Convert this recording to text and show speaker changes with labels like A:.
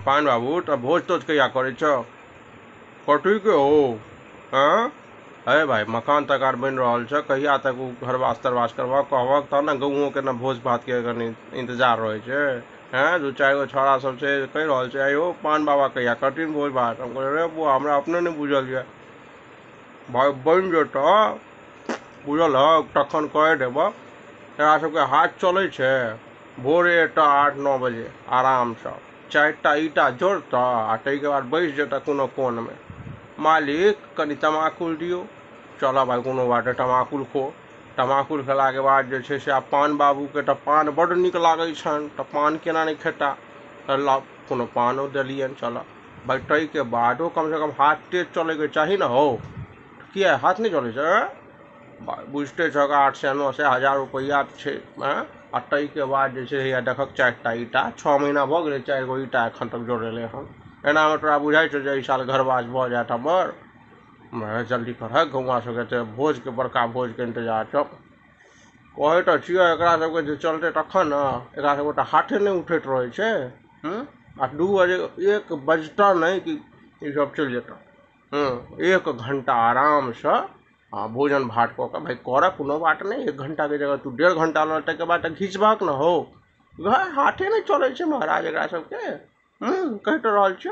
A: पान बाबू तो भोज तोज कहिया करे छ? कथी के हो? हाँ अरे भाई मकान तकार बन रहा है, कहिया तक घरवास तरवास करवा कहब तब ना गाँवों के ना भोज भात के कनी इंतजार रहे छे। हैं 2-4 गो छोड़ा सब से कह रहा है आयो पान बाबा कहिया कठिन भोज भात। हम कह रे बुआ हमरा अपने नहीं बुझल है भाई बन जेता बुझल है तखन कह देब। तोरा सबके हाथ चले छे भोरे 8-9 बजे आराम से 4टा ईटा जोड़ता आ के बाद बैस जेता कोनो कोन में, मालिक कनी तमाकुल दियो, चल भाई कोनो बाटे तमाकुल खो। तमाकुल खेला के बाद जे छे से आब पान बाबू के तो पान बड़ निक लागे छन, तो पान केना नहीं खेता, ला कोनो पानो दिलियन। चल भाई तई के बादो कम से कम हाथ तेज चले के चाहिए ना हो, किया हाथ नहीं चले छे? बुझते छ 8 से 9 से 1000 रुपया छे। आ तई के बाद जे छे देखक 4टा ईटा 6 महीना भ गेले 4 गो ईटा एखन तक जोड़ेले हम। एना में तोरा बुझाई छो जे ई साल घरवास भ जात हमर। मैं जल्दी कर गौवा सबके भोज के बड़का भोज के इंतजार छ। कहे तो छियै एकरा सबके जे चलते तखन ना एकरा सबके तो हाथे नहीं उठैत रहे छे। आ 2 बजे 1 बजता नहीं कि ई सब चल जेता। 1 घंटा आराम से भोजन भात कऽ के भाई कर कोनो बात नहीं, 1 घंटा के जगह तू 1.5 घंटा लड़ के बाद घिचबाक न हो। हाथे नहीं चले छे महाराज एकरा सबके। कह तो रहल छ।